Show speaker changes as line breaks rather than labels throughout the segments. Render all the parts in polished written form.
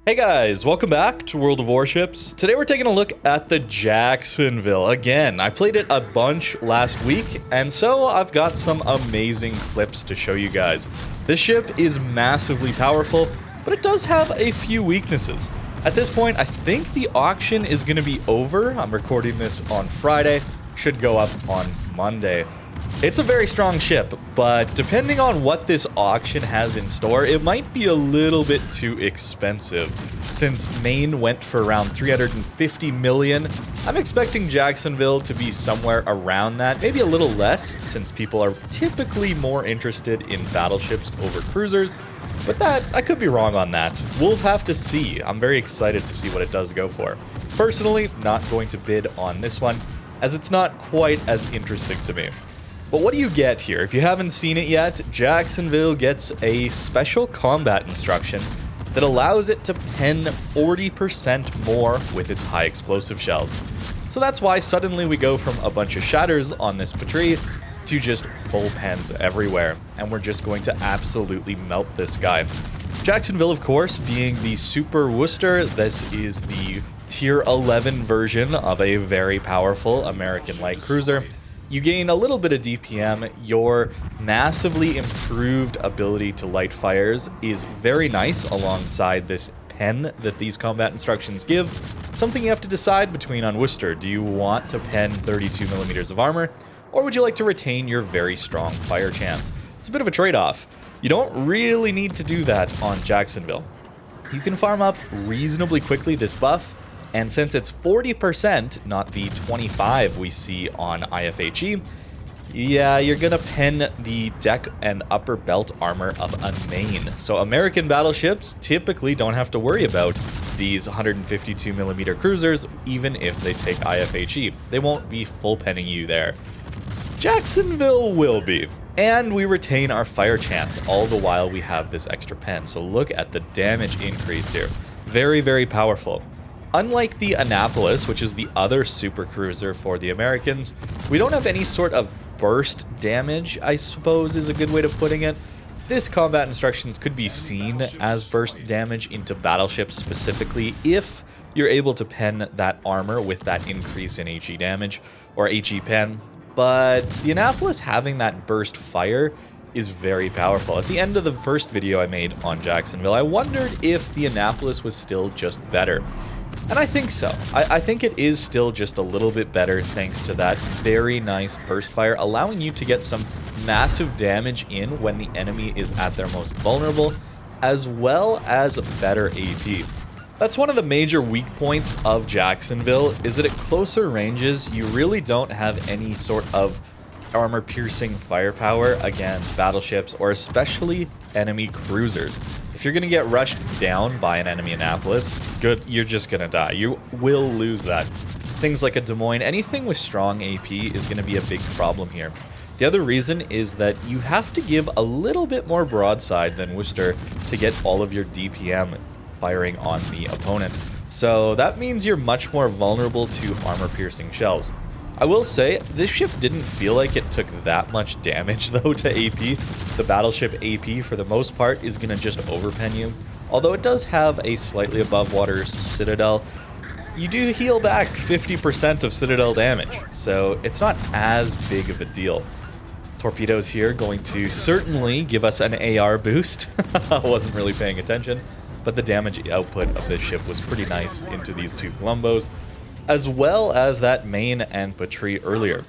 Hey guys, welcome back to World of Warships. Today we're taking a look at the Jacksonville. Again, I played it a bunch last week, and so I've got some amazing clips to show you guys. This ship is massively powerful, but it does have a few weaknesses. At this point, I think the auction is going to be over. I'm recording this on Friday, should go up on Monday. It's a very strong ship, but depending on what this auction has in store, it might be a little bit too expensive. Since Maine went for around 350 million, I'm expecting Jacksonville to be somewhere around that, maybe a little less, since people are typically more interested in battleships over cruisers. But that, I could be wrong on that. We'll have to see. I'm very excited to see what it does go for. Personally, not going to bid on this one, as it's not quite as interesting to me. But what do you get here? If you haven't seen it yet, Jacksonville gets a special combat instruction that allows it to pen 40% more with its high explosive shells. So that's why suddenly we go from a bunch of shatters on this Patrie to just full pens everywhere, and we're just going to absolutely melt this guy. Jacksonville, of course, being the Super Worcester, this is the Tier 11 version of a very powerful American light cruiser. You gain a little bit of DPM, your massively improved ability to light fires is very nice alongside this pen that these combat instructions give. Something you have to decide between on Worcester. Do you want to pen 32 millimeters of armor, or would you like to retain your very strong fire chance? It's a bit of a trade-off. You don't really need to do that on Jacksonville. You can farm up reasonably quickly this buff, and since it's 40%, not the 25 we see on IFHE, yeah, you're gonna pen the deck and upper belt armor of a Maine. So American battleships typically don't have to worry about these 152mm cruisers, even if they take IFHE. They won't be full penning you there. Jacksonville will be. And we retain our fire chance, all the while we have this extra pen. So look at the damage increase here. Very, very powerful. Unlike the Annapolis, which is the other super cruiser for the Americans, we don't have any sort of burst damage, I suppose is a good way of putting it. This combat instructions could be seen as burst damage into battleships specifically if you're able to pen that armor with that increase in HE damage or HE pen. But the Annapolis having that burst fire is very powerful. At the end of the first video I made on Jacksonville, I wondered if the Annapolis was still just better. And I think so. I think it is still just a little bit better thanks to that very nice burst fire, allowing you to get some massive damage in when the enemy is at their most vulnerable, as well as better AP. That's one of the major weak points of Jacksonville, is that at closer ranges, you really don't have any sort of armor-piercing firepower against battleships, or especially enemy cruisers. If you're going to get rushed down by an enemy Annapolis, good, you're just going to die. You will lose that. Things like a Des Moines, anything with strong AP is going to be a big problem here. The other reason is that you have to give a little bit more broadside than Worcester to get all of your DPM firing on the opponent. So that means you're much more vulnerable to armor-piercing shells. I will say, this ship didn't feel like it took that much damage, though, to AP. The battleship AP, for the most part, is going to just overpen you. Although it does have a slightly above water Citadel, you do heal back 50% of Citadel damage, so it's not as big of a deal. Torpedoes here going to certainly give us an AR boost. I wasn't really paying attention, but the damage output of this ship was pretty nice into these two Columbos, as well as that Maine and Patrie earlier.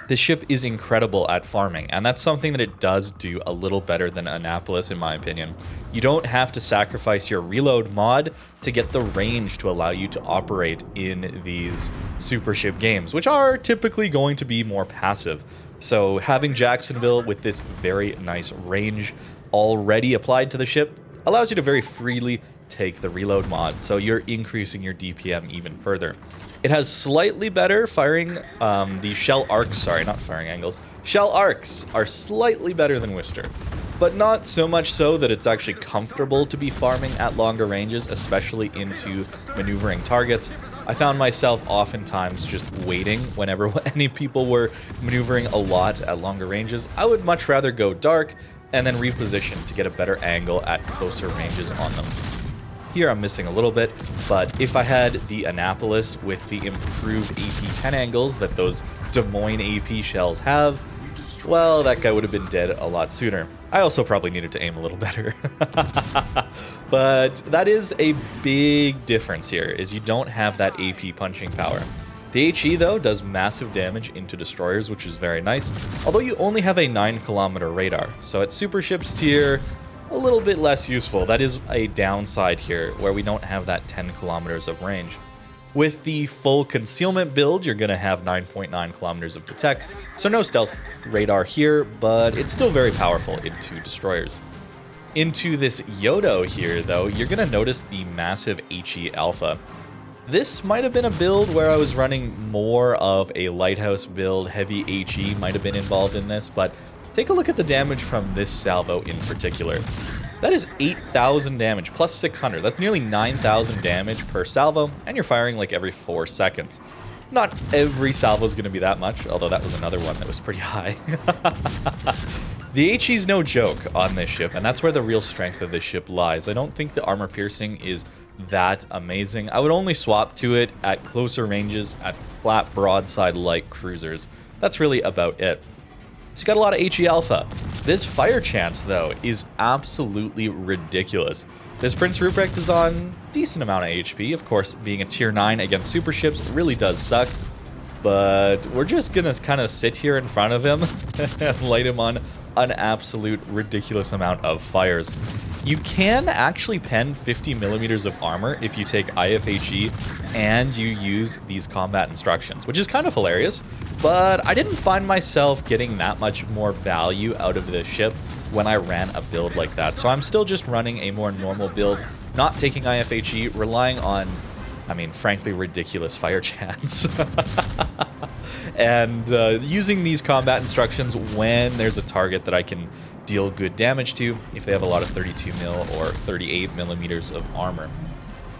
This ship is incredible at farming, and that's something that it does do a little better than Annapolis, in my opinion. You don't have to sacrifice your reload mod to get the range to allow you to operate in these super ship games, which are typically going to be more passive. So having Jacksonville with this very nice range already applied to the ship allows you to very freely take the reload mod, so you're increasing your DPM even further. It has slightly better firing, the shell arcs, sorry, not firing angles. Shell arcs are slightly better than Worcester, but not so much so that it's actually comfortable to be farming at longer ranges, especially into maneuvering targets. I found myself oftentimes just waiting whenever any people were maneuvering a lot at longer ranges. I would much rather go dark and then reposition to get a better angle at closer ranges on them. Here I'm missing a little bit, but if I had the Annapolis with the improved AP 10 angles that those Des Moines AP shells have, well, that guy would have been dead a lot sooner. I also probably needed to aim a little better. But that is a big difference here, is you don't have that AP punching power. The HE, though, does massive damage into destroyers, which is very nice, although you only have a 9-kilometer radar. So at super ships tier, a little bit less useful. That is a downside here, where we don't have that 10 kilometers of range. With the full concealment build, you're going to have 9.9 kilometers of detect, so no stealth radar here, but it's still very powerful into destroyers. Into this Yodo here, though, you're going to notice the massive HE alpha. This might have been a build where I was running more of a lighthouse build. Heavy HE might have been involved in this, but take a look at the damage from this salvo in particular. That is 8,000 damage, plus 600. That's nearly 9,000 damage per salvo, and you're firing like every 4 seconds. Not every salvo is going to be that much, although that was another one that was pretty high. The HE is no joke on this ship, and that's where the real strength of this ship lies. I don't think the armor piercing is that amazing. I would only swap to it at closer ranges, at flat broadside-like cruisers. That's really about it. So you got a lot of HE alpha. This fire chance, though, is absolutely ridiculous. This Prince Ruprecht is on decent amount of HP. Of course, being a tier 9 against super ships really does suck. But we're just gonna kind of sit here in front of him and light him on an absolute ridiculous amount of fires. You can actually pen 50 millimeters of armor if you take IFHE and you use these combat instructions, which is kind of hilarious, but I didn't find myself getting that much more value out of this ship when I ran a build like that. So I'm still just running a more normal build, not taking IFHE, relying on, I mean, frankly, ridiculous fire chance. And using these combat instructions when there's a target that I can deal good damage to, if they have a lot of 32 mil or 38 millimeters of armor.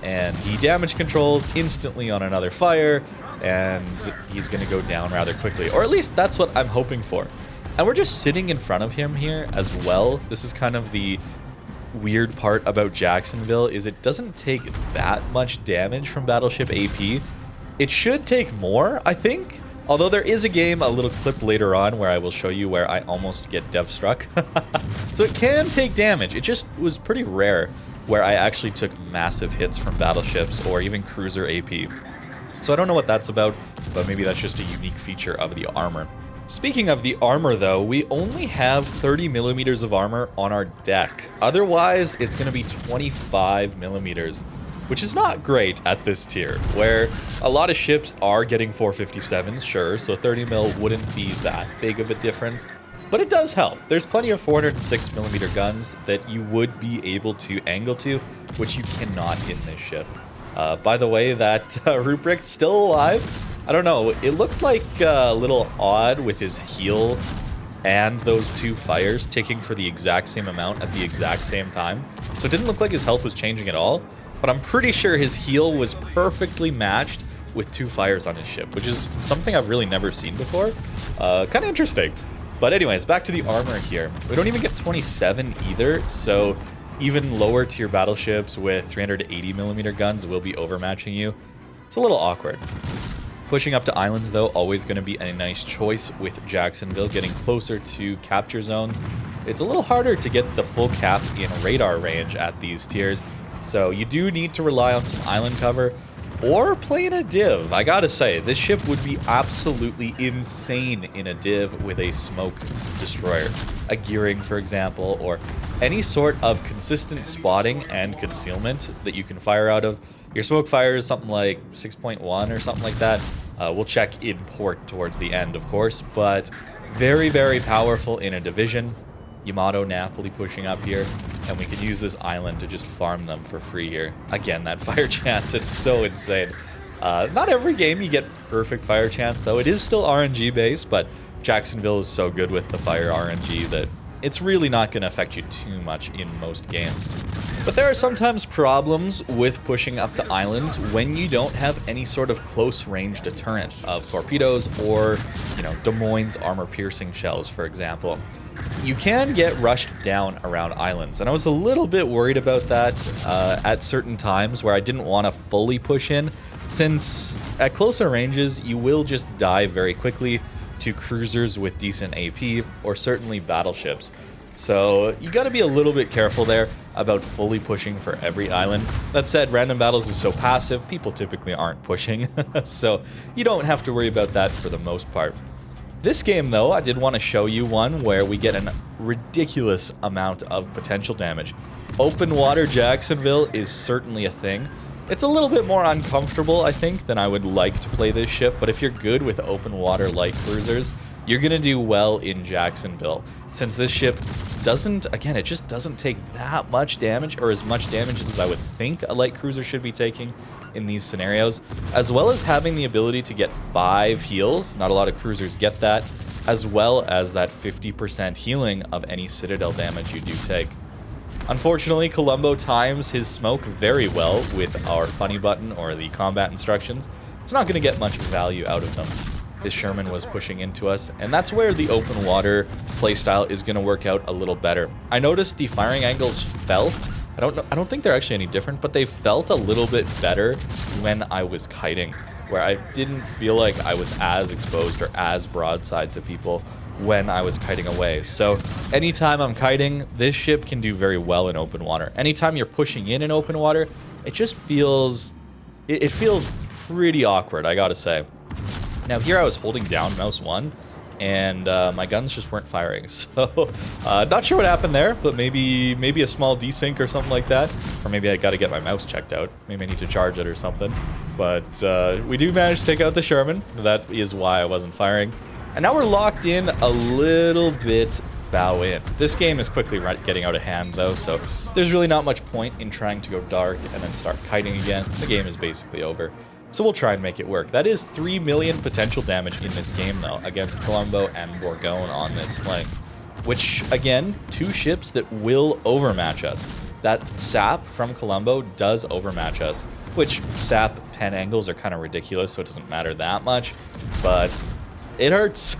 And he damage controls instantly on another fire, and he's going to go down rather quickly. Or at least that's what I'm hoping for. And we're just sitting in front of him here as well. This is kind of the weird part about Jacksonville, is it doesn't take that much damage from Battleship AP. It should take more, I think. Although there is a game, a little clip later on, where I will show you where I almost get dev struck. So it can take damage. It just was pretty rare where I actually took massive hits from battleships or even cruiser AP. So I don't know what that's about, but maybe that's just a unique feature of the armor. Speaking of the armor, though, we only have 30 millimeters of armor on our deck. Otherwise, it's going to be 25 millimeters. Which is not great at this tier, where a lot of ships are getting 457s, sure, so 30 mil wouldn't be that big of a difference, but it does help. There's plenty of 406mm guns that you would be able to angle to, which you cannot in this ship. By the way, that Ruprecht's still alive. I don't know, it looked like a little odd with his heal and those two fires ticking for the exact same amount at the exact same time. So it didn't look like his health was changing at all. But I'm pretty sure his heal was perfectly matched with two fires on his ship, which is something I've really never seen before. Kind of interesting. But anyways, back to the armor here. We don't even get 27 either, so even lower tier battleships with 380mm guns will be overmatching you. It's a little awkward. Pushing up to islands, though, always going to be a nice choice with Jacksonville, getting closer to capture zones. It's a little harder to get the full cap in radar range at these tiers. So you do need to rely on some island cover or play in a div. I gotta say, this ship would be absolutely insane in a div with a smoke destroyer. A gearing, for example, or any sort of consistent spotting and concealment that you can fire out of. Your smoke fire is something like 6.1 or something like that. We'll check in port towards the end, of course, but very, very powerful in a division. Yamato, Napoli pushing up here, and we can use this island to just farm them for free here. Again, that fire chance, it's so insane. Not every game you get perfect fire chance, though. It is still RNG based, but Jacksonville is so good with the fire RNG that it's really not going to affect you too much in most games. But there are sometimes problems with pushing up to islands when you don't have any sort of close range deterrent of torpedoes or, you know, Des Moines armor piercing shells, for example. you can get rushed down around islands, and I was a little bit worried about that at certain times where I didn't want to fully push in, since at closer ranges you will just die very quickly to cruisers with decent AP or certainly battleships. So you got to be a little bit careful there about fully pushing for every island. That said, random battles is so passive, people typically aren't pushing, so you don't have to worry about that for the most part. This game, though, I did want to show you one where we get a ridiculous amount of potential damage. Open water Jacksonville is certainly a thing. It's a little bit more uncomfortable, I think, than I would like to play this ship, but if you're good with open water light cruisers, you're going to do well in Jacksonville. Since this ship doesn't, again, it just doesn't take that much damage, or as much damage as I would think a light cruiser should be taking in these scenarios, as well as having the ability to get 5 heals. Not a lot of cruisers get that, as well as that 50% healing of any citadel damage you do take. Unfortunately, Columbo times his smoke very well with our funny button or the combat instructions. It's not going to get much value out of them. This Sherman was pushing into us, and that's where the open water playstyle is going to work out a little better. I noticed the firing angles felt, I don't think they're actually any different, but they felt a little bit better when I was kiting, where I didn't feel like I was as exposed or as broadside to people when I was kiting away. So anytime I'm kiting, this ship can do very well in open water. Anytime you're pushing in open water, it just feels, it feels pretty awkward, I gotta say. Now here I was holding down mouse 1, and my guns just weren't firing. So not sure what happened there, but maybe a small desync or something like that. Or maybe I gotta get my mouse checked out. Maybe I need to charge it or something. But we do manage to take out the Sherman. That is why I wasn't firing. And now we're locked in a little bit bow in. This game is quickly getting out of hand though, so there's really not much point in trying to go dark and then start kiting again. The game is basically over. So we'll try and make it work. That is 3 million potential damage in this game though, against Columbo and Bourgogne on this flank. Which, again, 2 ships that will overmatch us. That sap from Columbo does overmatch us, which sap pen angles are kind of ridiculous, so it doesn't matter that much, but it hurts.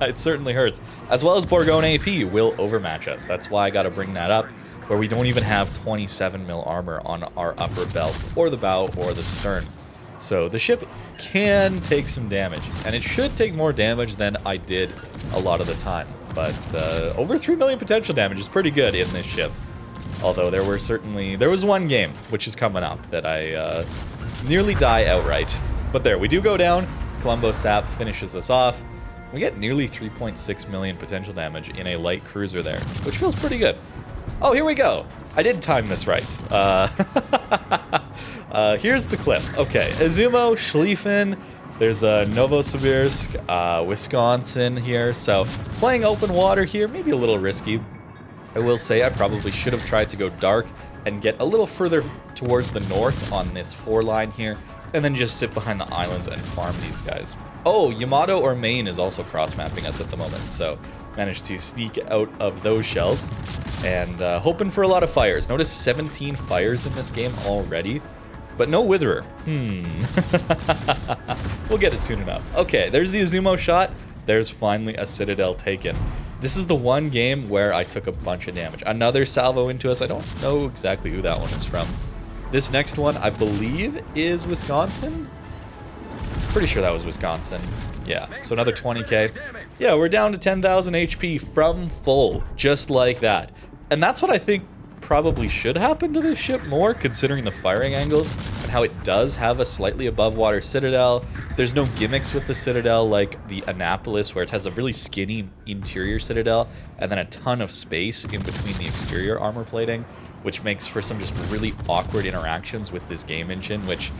It certainly hurts. As well as Bourgogne AP will overmatch us. That's why I got to bring that up, where we don't even have 27 mil armor on our upper belt, or the bow, or the stern. So the ship can take some damage, and it should take more damage than I did a lot of the time. But over 3 million potential damage is pretty good in this ship. Although there was one game, which is coming up, that I nearly die outright. But there, we do go down. Columbo sap finishes us off. We get nearly 3.6 million potential damage in a light cruiser there, which feels pretty good. Oh, here we go. I did time this right. Here's the clip. Okay, Izumo, Schlieffen, there's Novosibirsk, Wisconsin here. So playing open water here, maybe a little risky. I will say I probably should have tried to go dark and get a little further towards the north on this 4 line here, and then just sit behind the islands and farm these guys. Oh, Yamato or Maine is also cross-mapping us at the moment, so managed to sneak out of those shells, and hoping for a lot of fires. Notice 17 fires in this game already, but no Witherer. We'll get it soon enough. Okay, there's the Izumo shot. There's finally a Citadel taken. This is the one game where I took a bunch of damage. Another salvo into us. I don't know exactly who that one is from. This next one, I believe, is Wisconsin? Pretty sure that was Wisconsin. Yeah, so another 20k. Yeah, we're down to 10,000 HP from full, just like that. And that's what I think probably should happen to this ship more, considering the firing angles and how it does have a slightly above water citadel. There's no gimmicks with the citadel like the Annapolis, where it has a really skinny interior citadel and then a ton of space in between the exterior armor plating, which makes for some just really awkward interactions with this game engine, which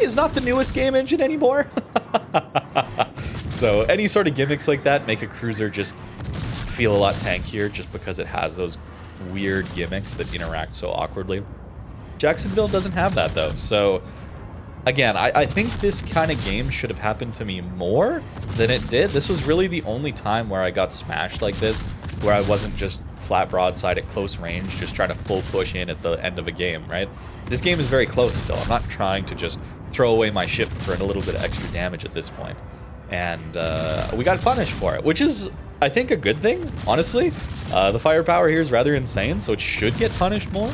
is not the newest game engine anymore. So any sort of gimmicks like that make a cruiser just feel a lot tankier, just because it has those weird gimmicks that interact so awkwardly. Jacksonville doesn't have that though, so again, I think this kind of game should have happened to me more than it did. This was really the only time where I got smashed like this, where I wasn't just flat broadside at close range, just trying to full push in at the end of a game, right? This game is very close still. I'm not trying to just throw away my ship for a little bit of extra damage at this point. And we got punished for it, which is I think, a good thing, honestly. The firepower here is rather insane, so it should get punished more.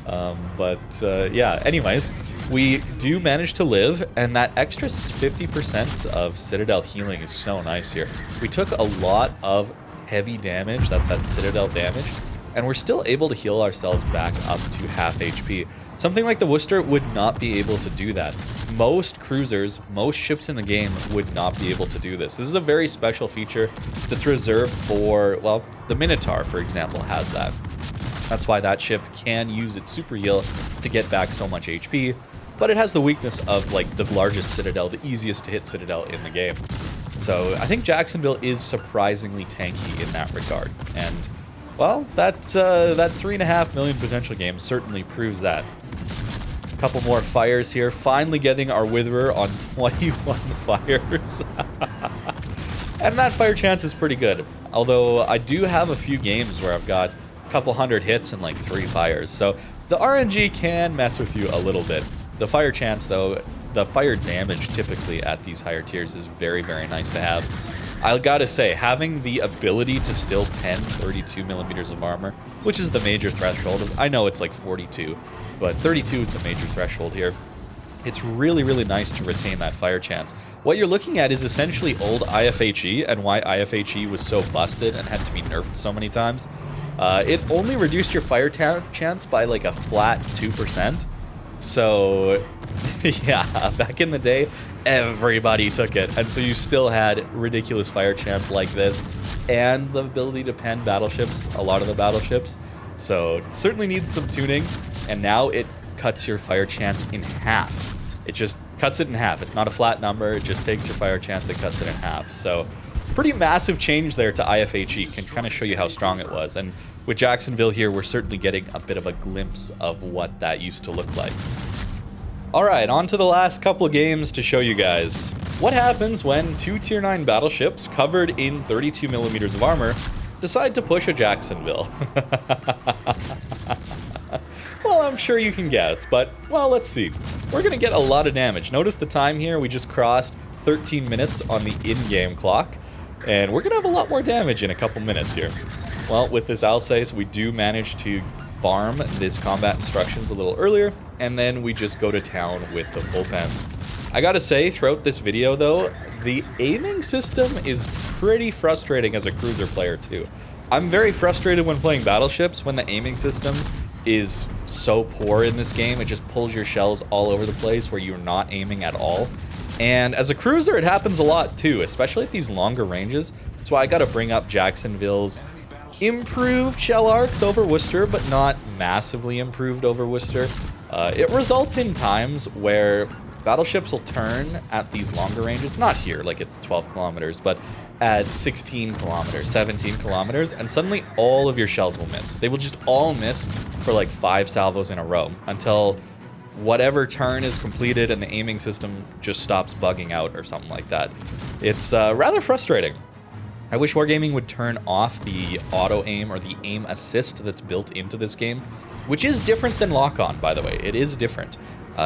Yeah, anyways, we do manage to live, and that extra 50% of Citadel healing is so nice here. We took a lot of heavy damage, that's that Citadel damage, and we're still able to heal ourselves back up to half HP. Something like the Worcester would not be able to do that. Most cruisers, most ships in the game would not be able to do this. This is a very special feature that's reserved for, well, the Minotaur, for example, has that. That's why that ship can use its super heal to get back so much HP, but it has the weakness of, like, the largest Citadel, the easiest to hit Citadel in the game. So I think Jacksonville is surprisingly tanky in that regard, and, well, that 3.5 million potential game certainly proves that. A couple more fires here, finally getting our Witherer on 21 fires. And that fire chance is pretty good, although I do have a few games where I've got a couple hundred hits and like 3 fires, so the RNG can mess with you a little bit. The fire chance, though, the fire damage typically at these higher tiers is very, very nice to have. I gotta say, having the ability to still pen 32 millimeters of armor, which is the major threshold, I know it's like 42, but 32 is the major threshold here. It's really, really nice to retain that fire chance. What you're looking at is essentially old IFHE and why IFHE was so busted and had to be nerfed so many times. It only reduced your fire chance by like a flat 2%. So, yeah, back in the day, everybody took it. And so you still had ridiculous fire chance like this and the ability to pen battleships, a lot of the battleships. So, certainly needs some tuning. And now it cuts your fire chance in half. It just cuts it in half. It's not a flat number. It just takes your fire chance and cuts it in half. So, pretty massive change there to IFHE. Can kind of show you how strong it was. And with Jacksonville here, we're certainly getting a bit of a glimpse of what that used to look like. Alright, on to the last couple games to show you guys. What happens when 2 Tier 9 battleships covered in 32 millimeters of armor decide to push a Jacksonville? Well, I'm sure you can guess, but, well, let's see. We're going to get a lot of damage. Notice the time here, we just crossed 13 minutes on the in-game clock, and we're going to have a lot more damage in a couple minutes here. Well, with this Alsace, we do manage to farm this combat instructions a little earlier, and then we just go to town with the full pens. I gotta say, throughout this video, though, the aiming system is pretty frustrating as a cruiser player, too. I'm very frustrated when playing battleships when the aiming system is so poor in this game. It just pulls your shells all over the place where you're not aiming at all. And as a cruiser, it happens a lot, too, especially at these longer ranges. That's why I gotta bring up Jacksonville's improved shell arcs over Worcester, but not massively improved over Worcester. It results in times where battleships will turn at these longer ranges, not here, like at 12 kilometers, but at 16 kilometers, 17 kilometers, and suddenly all of your shells will miss. They will just all miss for like 5 salvos in a row until whatever turn is completed and the aiming system just stops bugging out or something like that. It's rather frustrating. I wish Wargaming would turn off the auto-aim or the aim assist that's built into this game, which is different than lock-on, by the way. It is different.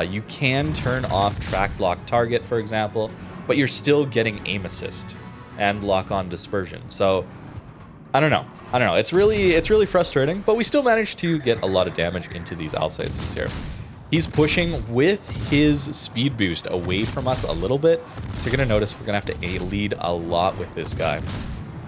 You can turn off track lock target, for example, but you're still getting aim assist and lock-on dispersion. So, I don't know. It's really frustrating, but we still managed to get a lot of damage into these Alsaces here. He's pushing with his speed boost away from us a little bit, so you're going to notice we're going to have to lead a lot with this guy.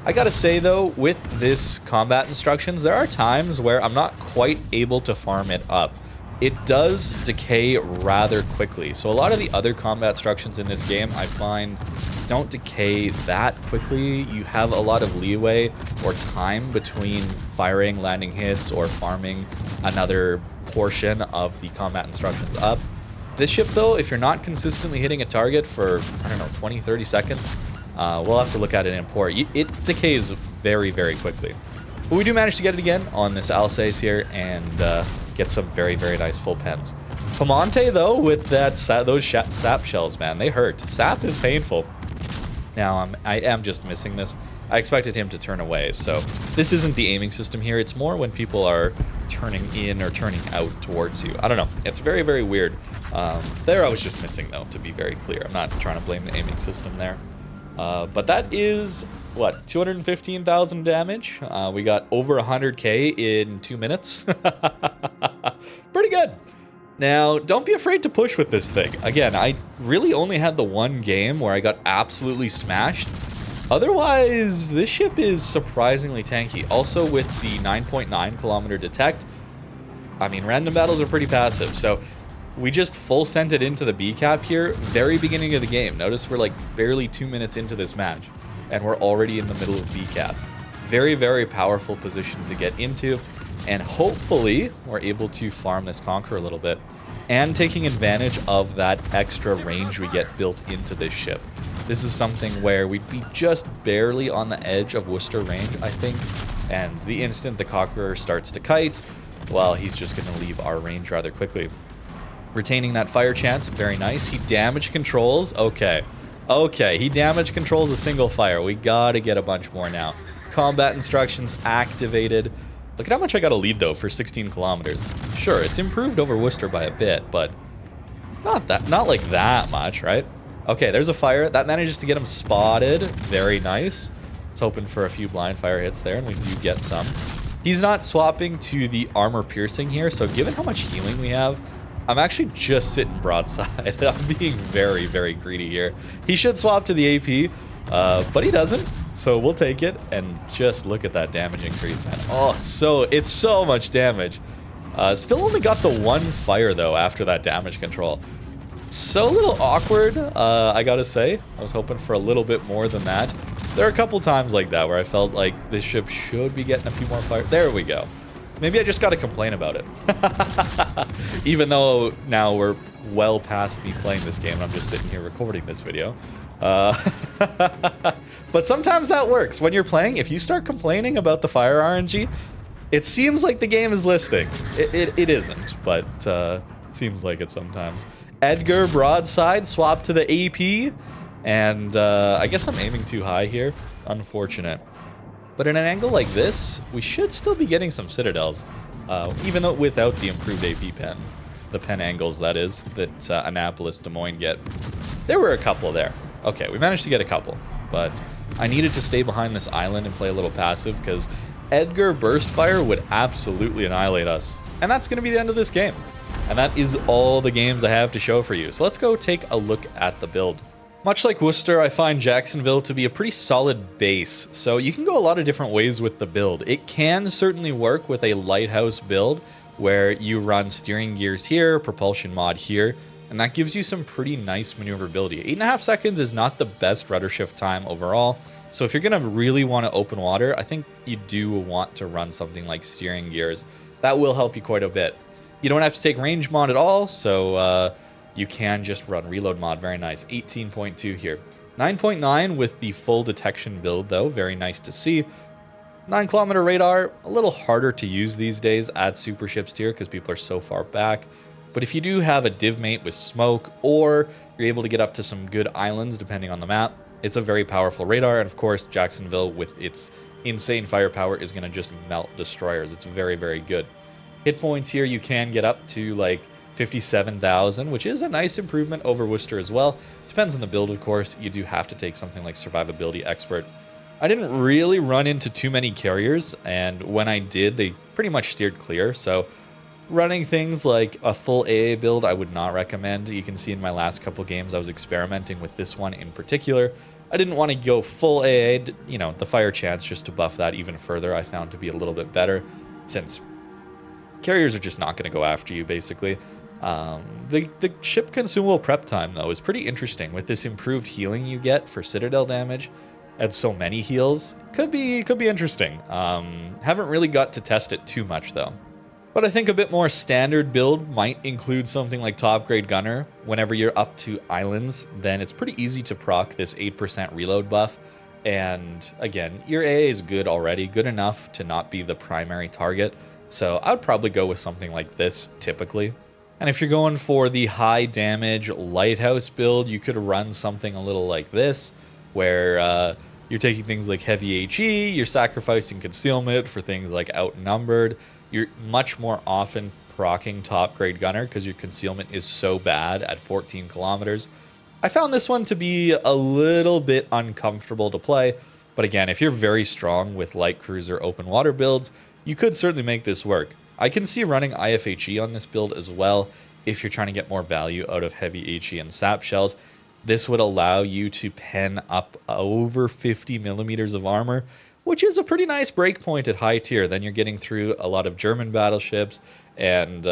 I gotta say, though, with this combat instructions, there are times where I'm not quite able to farm it up. It does decay rather quickly, so a lot of the other combat instructions in this game, I find, don't decay that quickly. You have a lot of leeway or time between firing, landing hits, or farming another portion of the combat instructions up. This ship, though, if you're not consistently hitting a target for, I don't know, 20, 30 seconds, we'll have to look at it in port. It decays very, very quickly. But we do manage to get it again on this Alsace here and get some very, very nice full pens. Piemonte, though, with that those sap shells, man, they hurt. Sap is painful. Now, I am just missing this. I expected him to turn away, so this isn't the aiming system here. It's more when people are turning in or turning out towards you. I don't know. It's very, very weird. There I was just missing, though, to be very clear. I'm not trying to blame the aiming system there. But that is, what, 215,000 damage? We got over 100k in 2 minutes. Pretty good. Now, don't be afraid to push with this thing. Again, I really only had the one game where I got absolutely smashed. Otherwise, this ship is surprisingly tanky. Also, with the 9.9 kilometer detect, I mean, random battles are pretty passive. So we just full sent it into the B cap here, very beginning of the game. Notice we're like barely 2 minutes into this match, and we're already in the middle of B cap. Very, very powerful position to get into, and hopefully we're able to farm this Conqueror a little bit, and taking advantage of that extra range we get built into this ship. This is something where we'd be just barely on the edge of Worcester range, I think, and the instant the Conqueror starts to kite, well, he's just going to leave our range rather quickly. Retaining that fire chance, very nice. He damage controls, okay. Okay, he damage controls a single fire. We gotta get a bunch more now. Combat instructions activated. Look at how much I got a lead though for 16 kilometers. Sure, it's improved over Worcester by a bit, but not like that much, right? Okay, there's a fire. That manages to get him spotted. Very nice. It's hoping for a few blind fire hits there, and we do get some. He's not swapping to the armor piercing here, so given how much healing we have, I'm actually just sitting broadside. I'm being very, very greedy here. He should swap to the AP, but he doesn't. So we'll take it, and just look at that damage increase, man. Oh, it's so much damage. Still only got the one fire, though, after that damage control. So a little awkward, I gotta say. I was hoping for a little bit more than that. There are a couple times like that where I felt like this ship should be getting a few more fire. There we go. Maybe I just gotta complain about it. Even though now we're well past me playing this game and I'm just sitting here recording this video. But sometimes that works. When you're playing, if you start complaining about the fire RNG, it seems like the game is listing. It isn't, but seems like it sometimes. Edgar broadside, swap to the AP, and I guess I'm aiming too high here. Unfortunate. But in an angle like this, we should still be getting some citadels, even though without the improved AP pen. The pen angles, that is, that Annapolis, Des Moines get. There were a couple there. Okay, we managed to get a couple, but I needed to stay behind this island and play a little passive because Edgar Burst Fire would absolutely annihilate us. And that's going to be the end of this game. And that is all the games I have to show for you. So let's go take a look at the build. Much like Worcester, I find Jacksonville to be a pretty solid base, so you can go a lot of different ways with the build. It can certainly work with a lighthouse build, where you run steering gears here, propulsion mod here, and that gives you some pretty nice maneuverability. 8.5 seconds is not the best rudder shift time overall, so if you're going to really want to open water, I think you do want to run something like steering gears. That will help you quite a bit. You don't have to take range mod at all, so you can just run reload mod. Very nice. 18.2 here. 9.9 with the full detection build, though. Very nice to see. 9 kilometer radar, a little harder to use these days at super ships tier because people are so far back. But if you do have a div mate with smoke, or you're able to get up to some good islands depending on the map, it's a very powerful radar. And of course, Jacksonville with its insane firepower is going to just melt destroyers. It's very, very good. Hit points here, you can get up to like 57,000, which is a nice improvement over Worcester as well. Depends on the build, of course. You do have to take something like Survivability Expert. I didn't really run into too many carriers, and when I did, they pretty much steered clear. So running things like a full AA build, I would not recommend. You can see in my last couple games, I was experimenting with this one in particular. I didn't want to go full AA, you know, the fire chance just to buff that even further, I found to be a little bit better, since carriers are just not going to go after you, basically. The ship consumable prep time, though, is pretty interesting. With this improved healing you get for citadel damage, and so many heals, could be interesting. Haven't really got to test it too much, though. But I think a bit more standard build might include something like top grade gunner. Whenever you're up to islands, then it's pretty easy to proc this 8% reload buff. And again, your AA is good already, good enough to not be the primary target. So I would probably go with something like this typically. And if you're going for the high damage lighthouse build, you could run something a little like this, where you're taking things like heavy HE, you're sacrificing concealment for things like outnumbered. You're much more often proccing top grade gunner because your concealment is so bad at 14 kilometers. I found this one to be a little bit uncomfortable to play, but again, if you're very strong with light cruiser open water builds, you could certainly make this work. I can see running IFHE on this build as well if you're trying to get more value out of heavy HE and sap shells. This would allow you to pen up over 50 millimeters of armor, which is a pretty nice breakpoint at high tier. Then you're getting through a lot of German battleships and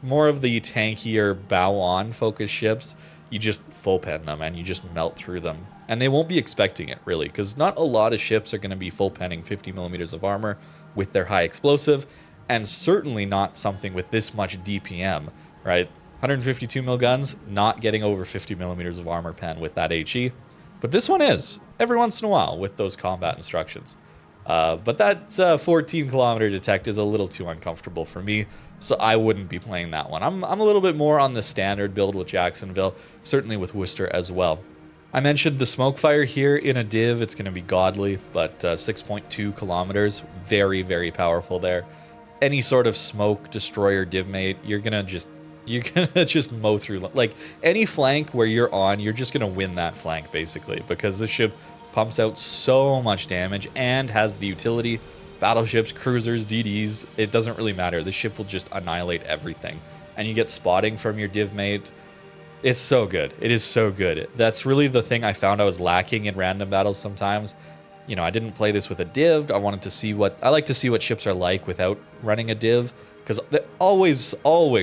more of the tankier bow-on focused ships. You just full pen them and you just melt through them. And they won't be expecting it, really, because not a lot of ships are going to be full penning 50 millimeters of armor with their high explosive, and certainly not something with this much DPM, right? 152 mil guns, not getting over 50 millimeters of armor pen with that HE. But this one is, every once in a while, with those combat instructions. But that 14 kilometer detect is a little too uncomfortable for me, so I wouldn't be playing that one. I'm a little bit more on the standard build with Jacksonville, certainly with Worcester as well. I mentioned the smoke fire here in a div. It's going to be godly, but 6.2 kilometers, very, very powerful there. Any sort of smoke destroyer div mate, you're gonna just mow through. Like any flank where you're on, you're just gonna win that flank basically, because the ship pumps out so much damage and has the utility. Battleships, cruisers, DDs, it doesn't really matter. The ship will just annihilate everything. And you get spotting from your div mate. It's so good. It is so good. That's really the thing I found I was lacking in random battles sometimes. You know, I didn't play this with a div. I wanted to see I like to see what ships are like without running a div, because always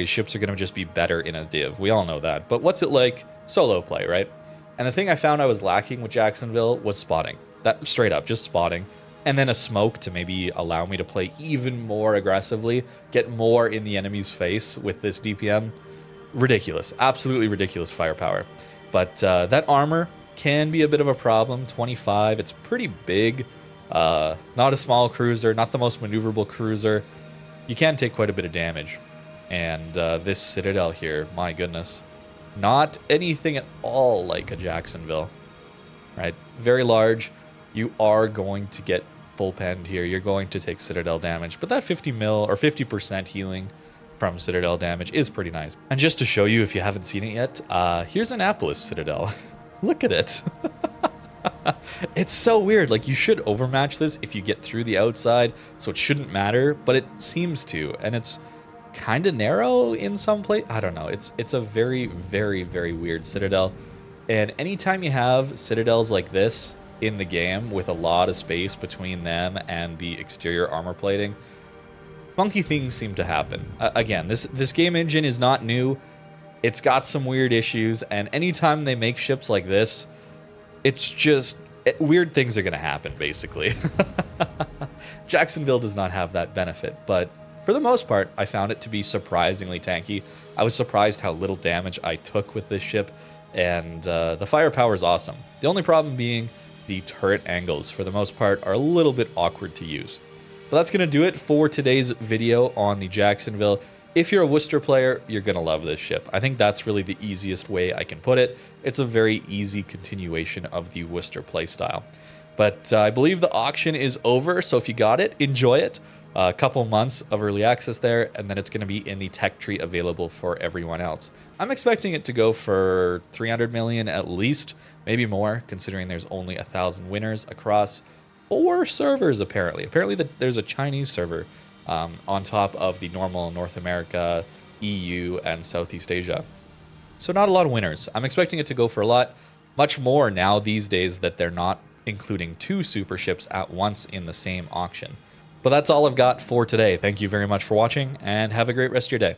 ships are going to just be better in a div. We all know that. But what's it like solo play, right? And the thing I found I was lacking with Jacksonville was spotting. That straight up, just spotting. And then a smoke to maybe allow me to play even more aggressively, get more in the enemy's face with this DPM. Ridiculous. Absolutely ridiculous firepower. But that armor can be a bit of a problem. 25, it's pretty big. Not a small cruiser, not the most maneuverable cruiser. You can take quite a bit of damage. And this Citadel here, my goodness. Not anything at all like a Jacksonville, right? Very large. You are going to get full penned here. You're going to take Citadel damage, but that 50 mil or 50% healing from Citadel damage is pretty nice. And just to show you if you haven't seen it yet, here's Annapolis Citadel. Look at it. It's so weird. Like, you should overmatch this if you get through the outside, so it shouldn't matter, but it seems to, and it's kind of narrow in some place. I don't know. It's a very, very, very weird Citadel. And anytime you have Citadels like this in the game with a lot of space between them and the exterior armor plating, funky things seem to happen. Again, this game engine is not new. It's got some weird issues, and anytime they make ships like this, it's just weird things are going to happen, basically. Jacksonville does not have that benefit, but for the most part, I found it to be surprisingly tanky. I was surprised how little damage I took with this ship, and the firepower is awesome. The only problem being the turret angles, for the most part, are a little bit awkward to use. But that's going to do it for today's video on the Jacksonville. If you're a Worcester player, you're going to love this ship. I think that's really the easiest way I can put it. It's a very easy continuation of the Worcester playstyle. But I believe the auction is over, so if you got it, enjoy it. A couple months of early access there, and then it's going to be in the tech tree available for everyone else. I'm expecting it to go for 300 million at least, maybe more, considering there's only 1,000 winners across 4 servers, apparently. Apparently there's a Chinese server on top of the normal North America, EU, and Southeast Asia. So not a lot of winners. I'm expecting it to go for a lot, much more now these days that they're not including 2 super ships at once in the same auction. But that's all I've got for today. Thank you very much for watching, and have a great rest of your day.